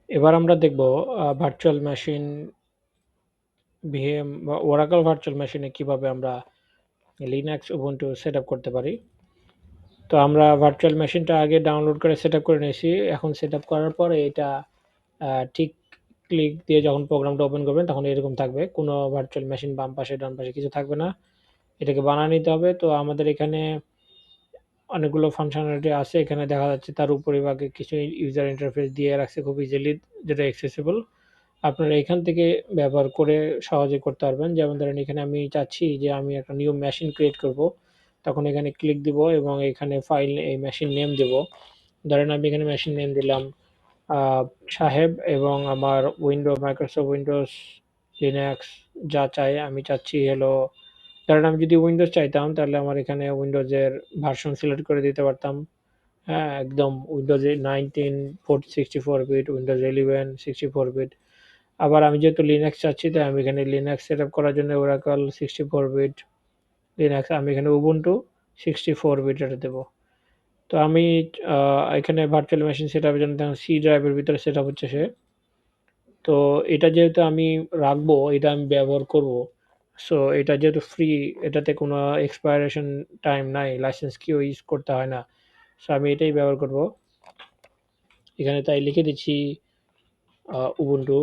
এবার আমরা দেখব ভার্চুয়াল মেশিন ভিএম বা ওরাকল ভার্চুয়াল মেশিনে কিভাবে আমরা লিনাক্স উবুন্টু সেটআপ করতে পারি। তো আমরা ভার্চুয়াল মেশিনটা আগে ডাউনলোড করে সেটআপ করে নিয়েছি। এখন সেটআপ করার পরে এটা ঠিক ক্লিক দিয়ে যখন প্রোগ্রামটা ওপেন করবেন তখন এরকম থাকবে। কোনো ভার্চুয়াল মেশিন বাম পাশে ডান পাশে কিছু থাকবে না। এটাকে বানায় নিতে হবে। তো আমাদের এখানে অনেকগুলো ফাংশনালিটি আছে। এখানে দেখা যাচ্ছে তার উপরিভাগে কিছু ইউজার ইন্টারফেস দিয়ে রাখছে খুব ইজিলি, যেটা অ্যাক্সেসিবল। আপনারা এখান থেকে ব্যবহার করে সহজে করতে পারবেন। যেমন ধরেন এখানে আমি চাচ্ছি যে আমি একটা নিউ মেশিন ক্রিয়েট করব। তখন এখানে ক্লিক দিব এবং এখানে ফাইল এই মেশিন নেম দেব। ধরেন আমি এখানে মেশিন নেম দিলাম আ সাহেব এবং আমার মাইক্রোসফট উইন্ডোজ, লিনাক্স যা চাই আমি চাচ্ছি হলো, ধরেন আমি যদি উইন্ডোজ চাইতাম তাহলে আমার এখানে উইন্ডোজের ভার্সন সিলেক্ট করে দিতে পারতাম। হ্যাঁ, একদম উইন্ডোজ 19 64 বিট, উইন্ডোজ 11 64 বিট। আবার আমি যেহেতু লিনাক্স চাচ্ছি তাই আমি এখানে লিনাক্স সেটআপ করার জন্য ওরাকল 64 বিট লিনাক্স, আমি এখানে উবুন্টু 64 বিট এটা দেব। তো আমি এখানে ভার্চুয়াল মেশিন সেটআপের জন্য দেখুন সি ড্রাইভের ভিতরে সেটআপ হচ্ছে সে। তো এটা যেহেতু আমি রাখবো, এটা আমি ব্যবহার করব। সো এটা যেহেতু ফ্রি, এটাতে কোনো এক্সপায়ারেশন টাইম নাই, লাইসেন্স কিও ইউজ করতে হয় না। সো আমি এটাই ব্যবহার করব। এখানে তাই লিখে দিচ্ছি উবুন্টু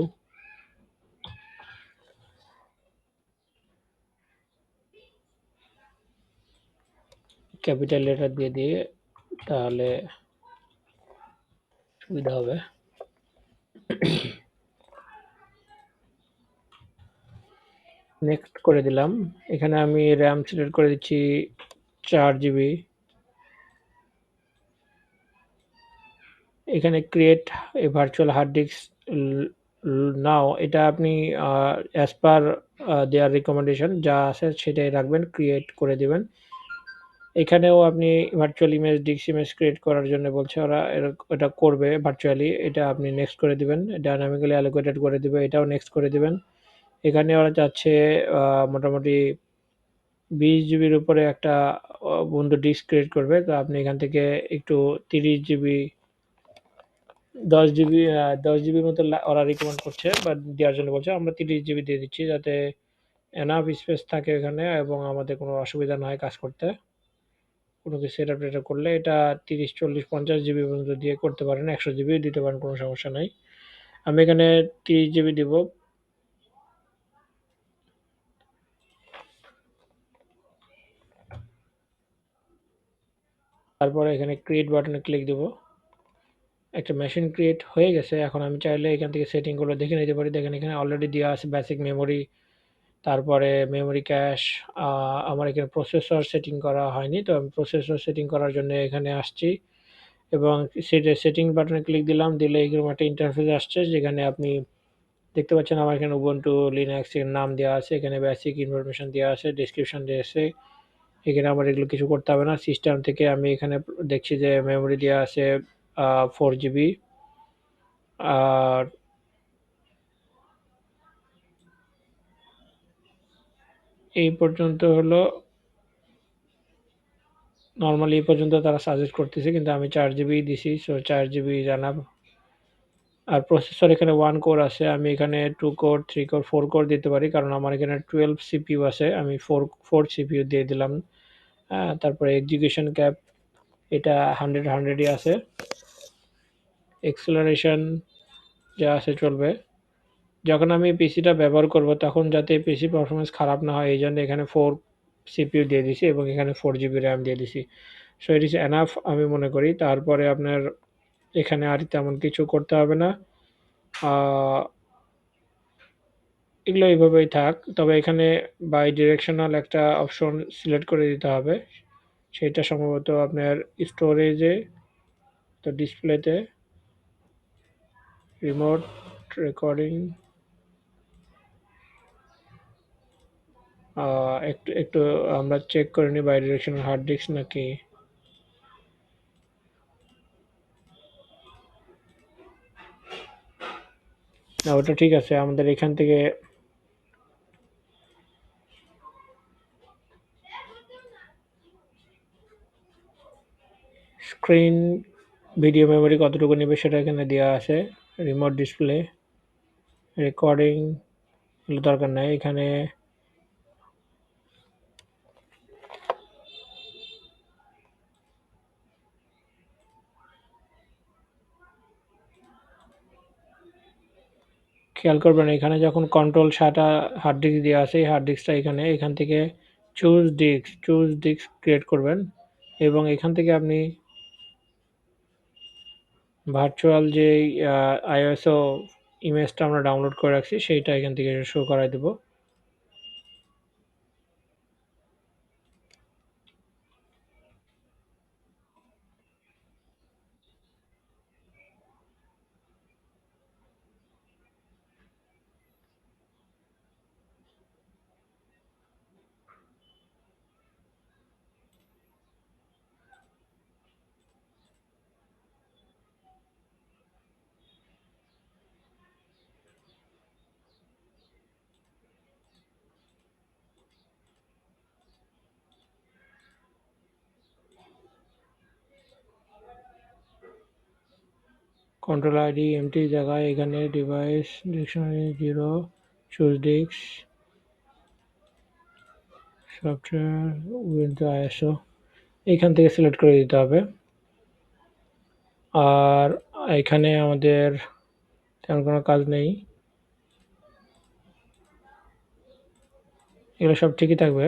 ক্যাপিটাল লেটার দিয়ে দিয়ে, তাহলে সুবিধা হবে। নেক্সট করে দিলাম। এখানে আমি র্যাম সিলেক্ট করে দিচ্ছি 4 জিবি। এখানে create a virtual hard disk now, এটা আপনি অ্যাজ পার দেয়ার রিকমেন্ডেশন যা আছে সেটাই রাখবেন, ক্রিয়েট করে দিবেন। এখানেও আপনি virtual image disk image create করার জন্য বলছে ওরা, এটা করবে ভার্চুয়ালি, এটা আপনি নেক্সট করে দিবেন। ডায়নামিক্যালি অ্যালোকেটেড করে দিবে, এটাও নেক্সট করে দিবেন। এখানে ওরা চাচ্ছে মোটামুটি 20 জিবির উপরে একটা বন্ধু ডিস্ক ক্রিয়েট করবে। তো আপনি এখান থেকে একটু 30 জিবি, 10 জিবি, 10 জিবির মতো ওরা রিকমেন্ড করছে বা দেওয়ার জন্য বলছে। আমরা 30 জিবি দিয়ে দিচ্ছি যাতে এনাফ স্পেস থাকে এখানে এবং আমাদের কোনো অসুবিধা না হয় কাজ করতে। কোনো কিছু সেট আপ টেটআপ করলে এটা 30 40 50 জিবি পর্যন্ত দিয়ে করতে পারেন, 100 জিবি দিতে পারেন, কোনো সমস্যা নাই। আমি এখানে 30 জিবি দিব। তারপরে এখানে ক্রিয়েট বাটনে ক্লিক দিব। একটা মেশিন ক্রিয়েট হয়ে গেছে। এখন আমি চাইলে এখান থেকে সেটিংগুলো দেখে নিতে পারি। দেখেন এখানে অলরেডি দেওয়া আছে বেসিক মেমোরি, তারপরে মেমোরি ক্যাশ। আমার এখানে প্রসেসর সেটিং করা হয়নি, তো আমি প্রসেসর সেটিং করার জন্য এখানে আসছি এবং সেটিং বাটনে ক্লিক দিলাম। দিলে এরকম একটা ইন্টারফেস আসছে যেখানে আপনি দেখতে পাচ্ছেন আমার এখানে উবুন্টু লিনাক্স এর নাম দেওয়া আছে, এখানে বেসিক ইনফরমেশন দেওয়া আছে, ডেসক্রিপশন দেওয়া আছে। এখানে আমার এগুলো কিছু করতে হবে না। সিস্টেম থেকে আমি এখানে দেখছি যে মেমোরি দেওয়া আছে 4 জিবি। আর এই পর্যন্ত হলো, নরমালি এই পর্যন্ত তারা সাজেস্ট করতেছে কিন্তু আমি 4 জিবি দিছি। সো 4 জিবি জানাব। আর প্রসেসর এখানে 1 কোর আছে, আমি এখানে 2 কোর 3 কোর 4 কোর দিতে পারি কারণ আমার এখানে 12 সিপিইউ আছে। আমি ফোর সিপিইউ দিয়ে দিলাম। তারপরে এক্সিকিউশন ক্যাপ এটা 100ই আছে। এক্সেলারেশন যা আছে চলবে। যখন আমি পিসিটা ব্যবহার করব তখন যাতে পিসি পারফরম্যান্স খারাপ না হয় এই জন্য এখানে 4 সিপিইউ দিয়ে দিছি এবং এখানে 4 জিবি র্যাম দিয়ে দিছি। সো ইট ইজ এনাফ আমি মনে করি। তারপরে আপনার এখানে আর তেমন কিছু করতে হবে না। এগুলো এইভাবেই থাক। তবে এখানে বাই ডিরেকশনাল একটা অপশন সিলেক্ট করে দিতে হবে। সেটা সম্ভবত আপনার স্টোরেজে, তো ডিসপ্লেতে রিমোট রেকর্ডিং, একটু একটু আমরা চেক করে নিই বাই ডিরেকশনাল হার্ড ডিস্ক নাকি না। ওটা ঠিক আছে। আমাদের এখান থেকে স্ক্রিন ভিডিও মেমোরি কতটুকু নেবে সেটা এখানে দেওয়া আছে। রিমোট ডিসপ্লে, রেকর্ডিং এগুলো দরকার নাই। এখানে খেয়াল করবেন এখানে যখন কন্ট্রোল সাটা হার্ড ডিস্ক দেওয়া আছে, এই হার্ড ডিস্কটা এখান থেকে চুজ ডিস্ক ক্রিয়েট করবেন এবং এখান থেকে আপনি ভার্চুয়াল যে আইএসও ইমেজটা আমরা ডাউনলোড করে রাখছি সেইটা এখান থেকে শো করাই দেব। কন্ট্রোল আইডি এমটি জায়গায় এখানে device dictionary 0 choose disk software window ISO এখান থেকে সিলেক্ট করে দিতে হবে। আর এখানে আমাদের তেমন কোনো কাজ নেই, এগুলো সব ঠিকই থাকবে।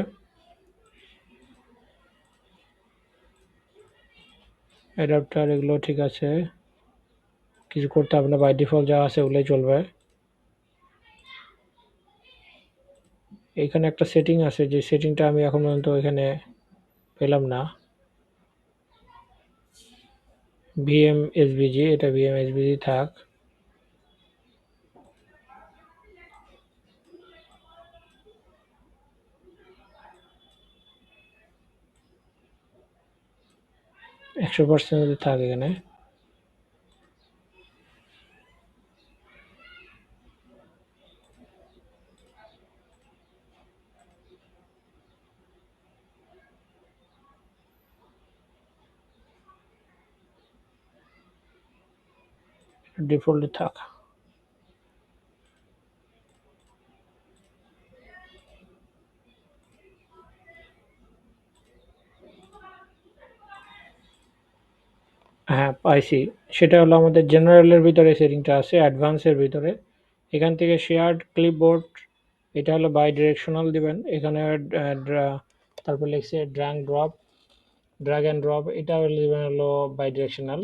অ্যাডাপ্টার এগুলো ঠিক আছে, কিছু করতে হবে না, বাই ডিফল্ট যা আছে ওগুলোই চলবে। এখানে একটা সেটিং আছে, যে সেটিংটা আমি এখন পর্যন্ত এখানে পেলাম না। ভিএম এসবিজি, এটা ভিএম এসবিজি থাক। একশো পার্সেন্ট যদি থাক এখানে। ডিফল্টে থাক। হ্যাঁ পাইছি, সেটা হলো আমাদের জেনারেলের ভিতরে সেটিংটা আছে, অ্যাডভান্সের ভিতরে। এখান থেকে শেয়ার্ড ক্লিপবোর্ড, এটা হলো বাই ডিরেকশনাল দিবেন এখানে। তারপর লিখছে ড্র্যাগ অ্যান্ড ড্রপ, এটা দিবেন হলো বাই ডিরেকশনাল।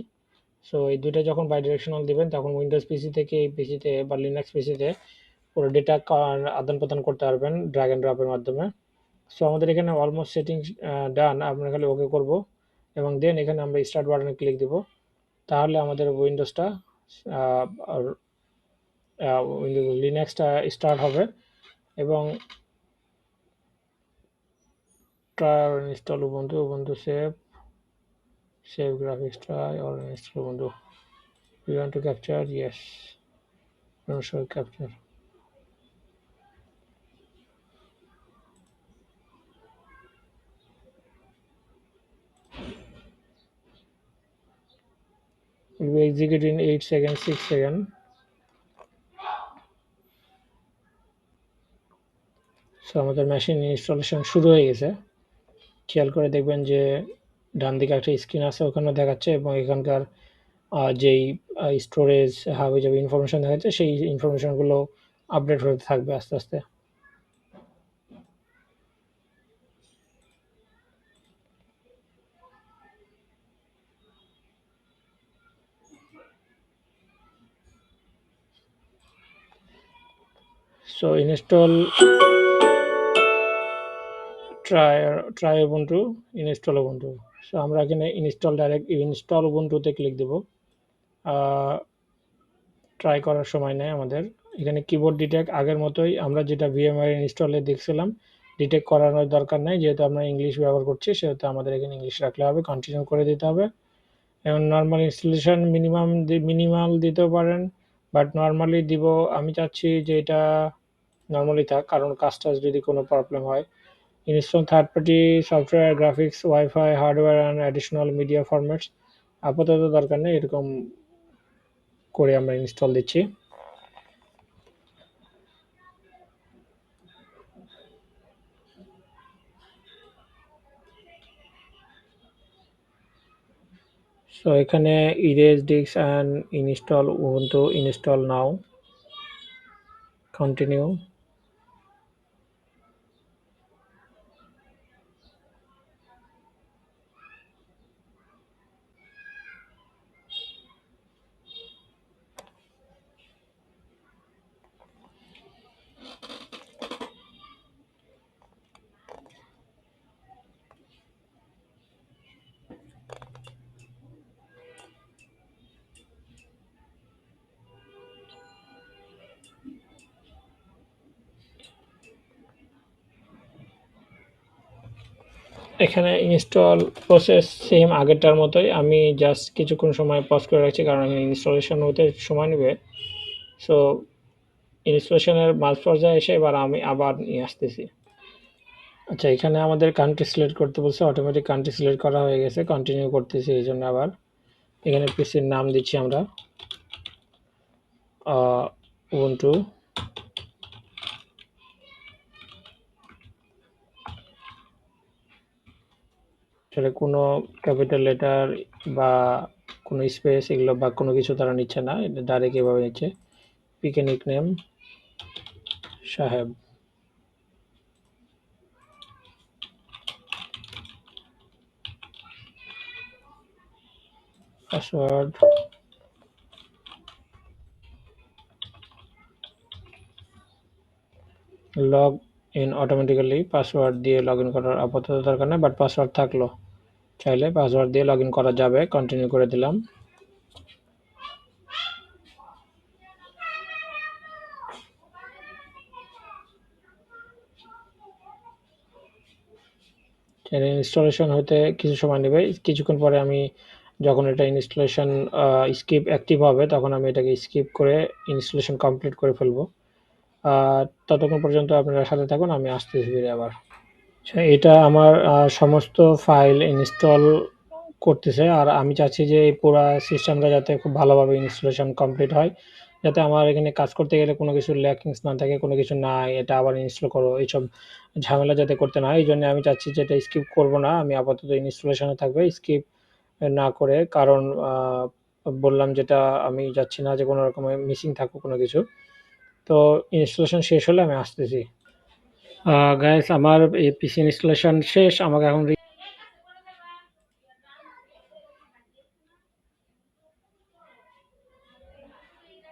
সো এই দুইটা যখন বাই ডিরেকশনাল দিবেন তখন উইন্ডোজ পিসি থেকে এই পিসিতে বা লিনাক্স পিসিতে পুরো ডেটা আদান প্রদান করতে পারবেন ড্র্যাগ অ্যান্ড ড্রপের মাধ্যমে। সো আমাদের এখানে অলমোস্ট সেটিংস ডান, আমরা খালি ওকে করব এবং দেন এখানে আমরা স্টার্ট বাটনে ক্লিক দিব। তাহলে আমাদের উইন্ডোজটা লিনাক্সটা স্টার্ট হবে এবং try or install ubuntu save graphics, try or install ubuntu. We want to capture, yes, don't show capture. It will execute in 8 seconds, 6 seconds. So আমাদের মেশিন ইনস্টলেশন শুরু হয়ে গেছে। খেয়াল করে দেখবেন যে ডান দিকে একটা স্ক্রিন আছে, ওখানে দেখাচ্ছে এবং এখানকার যেই স্টোরেজ হাবি যাবে ইনফরমেশন দেখাচ্ছে, সেই ইনফরমেশনগুলো আপডেট হতে থাকবে আস্তে আস্তে। So install try Ubuntu, install Ubuntu. So আমরা এখানে ইনস্টল উবুন্টুতে ক্লিক দেব। ট্রাই করার সময় নেই আমাদের। এখানে কিবোর্ড ডিটেক্ট আগের মতোই, আমরা যেটা ভিএমআর ইনস্টলে দেখছিলাম, ডিটেক্ট করানোর দরকার নেই, যেহেতু আমরা ইংলিশ ব্যবহার করছি সেহেতু আমাদের এখানে ইংলিশ রাখলে হবে। কন্টিনিউ করে দিতে হবে এবং নর্মাল ইনস্টলেশন মিনিমাল দিতেও পারেন, বাট নর্মালি দিব। আমি চাচ্ছি যে এটা নর্মালি থাক, কারণ কাজটা যদি কোনো প্রবলেম হয়। Install third party software, graphics, wifi, hardware and additional media formats, আপাতত দরকার নেই এরকম। করে আমরা ইনস্টল দিচ্ছি। সো এখানে erase disk and install ubuntu, install now, continue। এখানে ইনস্টল প্রসেস সেম আগেরটার মতোই। আমি জাস্ট কিছুক্ষণ সময় পজ করে রাখছি কারণ এখানে ইনস্টলেশন হতে সময় নেবে। সো ইনস্টলেশনের মাঝ পর্যায়ে এসে এবার আমি আবার নিয়ে আসতেছি। আচ্ছা, এখানে আমাদের কান্ট্রি সিলেক্ট করতে বলছে, অটোমেটিক কান্ট্রি সিলেক্ট করা হয়ে গেছে, কন্টিনিউ করতেছি। এই জন্য আবার এখানে পিসির নাম দিচ্ছি আমরা উবুন্টু। আসলে কোনো ক্যাপিটাল লেটার বা কোনো স্পেস এগুলো বা কোনো কিছু তারা নিচ্ছে না, এটা ডাইরেক্ট এভাবে নিচ্ছে। পিকে নিকনেম সাহেব, password log in automatically, password দিয়ে লগ ইন করার আপাতত দরকার নেই, বাট পাসওয়ার্ড থাকলো, চাইলে পাসওয়ার্ড দিয়ে লগ ইন করা যাবে। কন্টিনিউ করে দিলাম। ইনস্টলেশন হতে কিছু সময় নেবে। কিছুক্ষণ পরে আমি যখন এটা ইনস্টলেশন স্কিপ অ্যাক্টিভ হবে তখন আমি এটাকে স্কিপ করে ইনস্টলেশন কমপ্লিট করে ফেলবো। ততক্ষণ পর্যন্ত আপনারা সাথে থাকুন, আমি আসতেছি ফিরে আবার। আচ্ছা, এটা আমার সমস্ত ফাইল ইনস্টল করতেছে আর আমি চাচ্ছি যে এই পুরা সিস্টেমটা যাতে খুব ভালোভাবে ইনস্টলেশন কমপ্লিট হয়, যাতে আমার এখানে কাজ করতে গেলে কোনো কিছু ল্যাকিংস না থাকে, কোনো কিছু নাই এটা আবার ইনস্টল করো, এইসব ঝামেলা যাতে করতে না হয়। এই জন্য আমি চাচ্ছি যে এটা স্কিপ করব না, আমি আপাতত ইনস্টলেশনে থাকবে, স্কিপ না করে। কারণ বললাম যেটা, আমি যাচ্ছি না যে কোনো রকমের মিসিং থাকুক কোনো কিছু। তো ইনস্টলেশন শেষ হলে আমি আসতেছি। গাইস, আমার এই পিসি ইনস্টলেশন শেষ। আমাকে এখন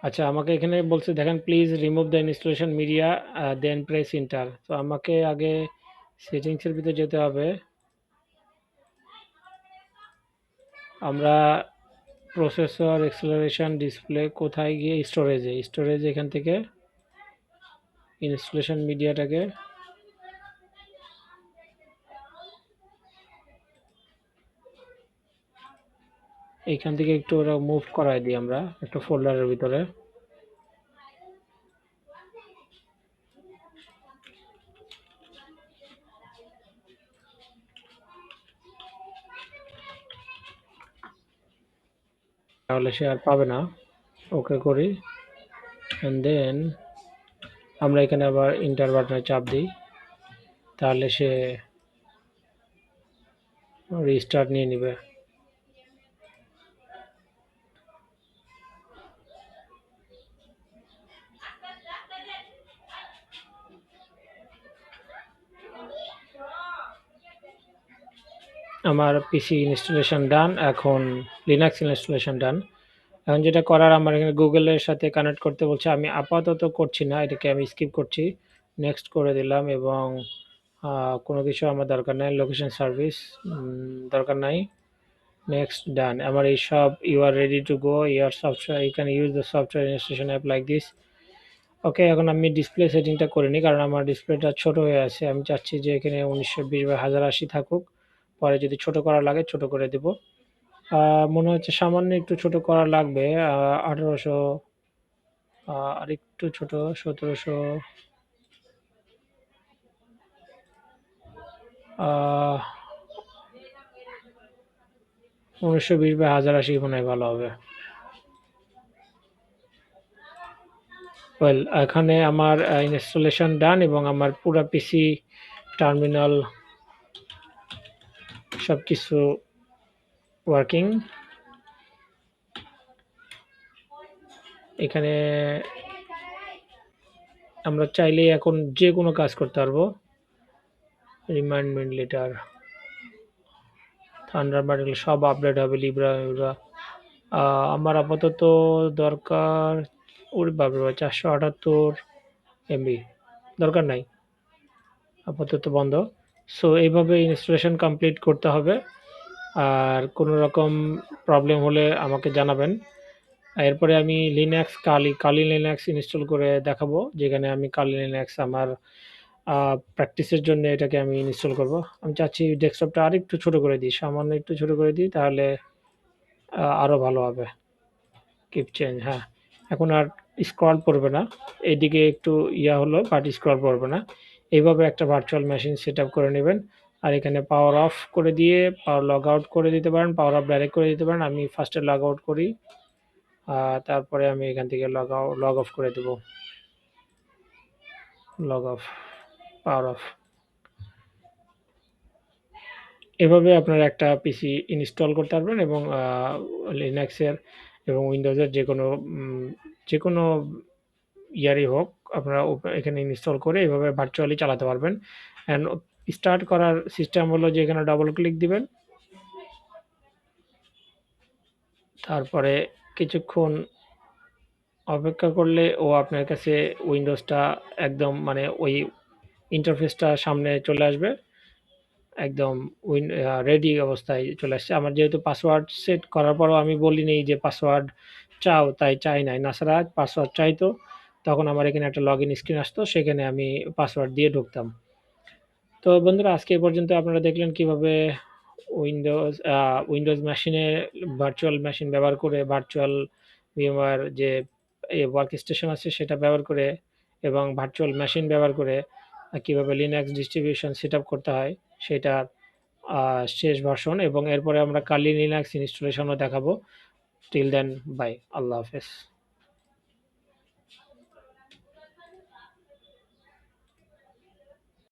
আচ্ছা, আমাকে এখানে বলছে দেখেন, please remove the installation media then press enter. তো আমাকে আগে সেটিংসের ভিতরে যেতে হবে। আমরা প্রসেসর, অ্যাক্সেলারেশন, ডিসপ্লে, কোথায় গিয়ে স্টোরেজে, এখান থেকে ইনস্টলেশন মিডিয়াটাকে এইখান থেকে একটু ওরা মুভ করাই দিই আমরা একটা ফোল্ডারের ভিতরে। তাহলে সে আর পাবে না। ওকে করি, অ্যান্ড দেন আমরা এখানে আবার ইন্টার বাটনে চাপ দিই, তাহলে সে রিস্টার্ট নিয়ে নিবে। আমার পিসি ইনস্টলেশন ডান, এখন লিনাক্স ইনস্টলেশন ডান। এখন যেটা করার, আমার এখানে গুগলের সাথে কানেক্ট করতে বলছে, আমি আপাতত করছি না, এটাকে আমি স্কিপ করছি, নেক্সট করে দিলাম। এবং কোনো কিছু আমার দরকার নাই, লোকেশন সার্ভিস দরকার নাই, নেক্সট ডান। আমার এই সব you are ready to go your software, you can use the software installation app like this. Okay, এখন আমি ডিসপ্লে সেটিংটা করে নিই কারণ আমার ডিসপ্লেটা ছোট হয়ে আছে। আমি চাচ্ছি যে এখানে 1920 by 1080 থাকুক, পরে যদি ছোট করা লাগে ছোট করে দেব। মনে হচ্ছে সামান্য একটু ছোট করা লাগবে, 1800, আর একটু ছোট, 1700, 1920 by 1080 মনে হয় ভালো হবে। ওয়েল এখানে আমার ইনস্টলেশন ডান এবং আমার পুরা পিসি টার্মিনাল সবকিছু ওয়ার্কিং। এখানে আমরা চাইলেই এখন যে কোনো কাজ করতে পারবো। রিমাইন্ডমেন্ট লেটার, থান্ডারবার্ড এগুলো সব আপডেট হবে। লিব্রা আমার আপাতত দরকার, ওরে বাবা 478 MB, দরকার নাই, আপাতত বন্ধ। সো এইভাবে ইনস্টলেশন কমপ্লিট করতে হবে। আর কোনো রকম প্রবলেম হলে আমাকে জানাবেন। এরপরে আমি লিনাক্স কালি লিনাক্স ইনস্টল করে দেখাবো, যেখানে আমি কালি লিনাক্স আমার প্র্যাকটিসের জন্য এটাকে আমি ইনস্টল করব। আমি চাচ্ছি ডেস্কটপটা আরেকটু ছোট করে দিই, সামান্য একটু ছোট করে দিই, তাহলে আরও ভালো হবে। কিপ চেঞ্জ, হ্যাঁ, এখন আর স্ক্রল পড়বে না, এইদিকে একটু হলো, বাট স্ক্রল পড়বে না। এইভাবে একটা ভার্চুয়াল মেশিন সেট আপ করে নেবেন। আর এখানে পাওয়ার অফ করে দিয়ে পাওয়ার লগ আউট করে দিতে পারেন, পাওয়ার অফ ডাইরেক্ট করে দিতে পারেন। আমি ফার্স্টে লগ আউট করি, তারপরে আমি এখান থেকে লগ অফ করে দেব। Log off, power off. এভাবে আপনারা একটা পিসি ইনস্টল করতে পারবেন এবং লিনাক্সের এবং উইন্ডোজের যে কোনো ইয়ারই হোক, আপনারা এখানে ইনস্টল করে এভাবে ভার্চুয়ালি চালাতে পারবেন। অ্যান্ড স্টার্ট করার সিস্টেম হলো যে এখানে ডবল ক্লিক দিবেন, তারপরে কিছুক্ষণ অপেক্ষা করলে ও আপনার কাছে উইন্ডোজটা একদম মানে ওই ইন্টারফেসটা সামনে চলে আসবে, একদম রেডি অবস্থায় চলে আসছে। আমার যেহেতু পাসওয়ার্ড সেট করার পরও আমি বলিনি যে পাসওয়ার্ড চাও, তাই চাই নাই। নাছাড়া পাসওয়ার্ড চাইতো, তখন আমার এখানে একটা লগ ইন স্ক্রিন আসতো, সেখানে আমি পাসওয়ার্ড দিয়ে ঢুকতাম। তো বন্ধুরা, আজকে এ পর্যন্ত আপনারা দেখলেন কিভাবে উইন্ডোজ মেশিনে ভার্চুয়াল মেশিন ব্যবহার করে, ভার্চুয়াল ভিএমওয়্যার যে ওয়ার্ক স্টেশন আছে সেটা ব্যবহার করে, এবং ভার্চুয়াল মেশিন ব্যবহার করে কিভাবে লিনাক্স ডিস্ট্রিবিউশন সেট আপ করতে হয় সেটার শেষ ভার্সন। এবং এরপরে আমরা কালি লিনাক্স ইনস্টলেশনও দেখাবো। টিল দেন, বাই, আল্লাহ হাফেজ।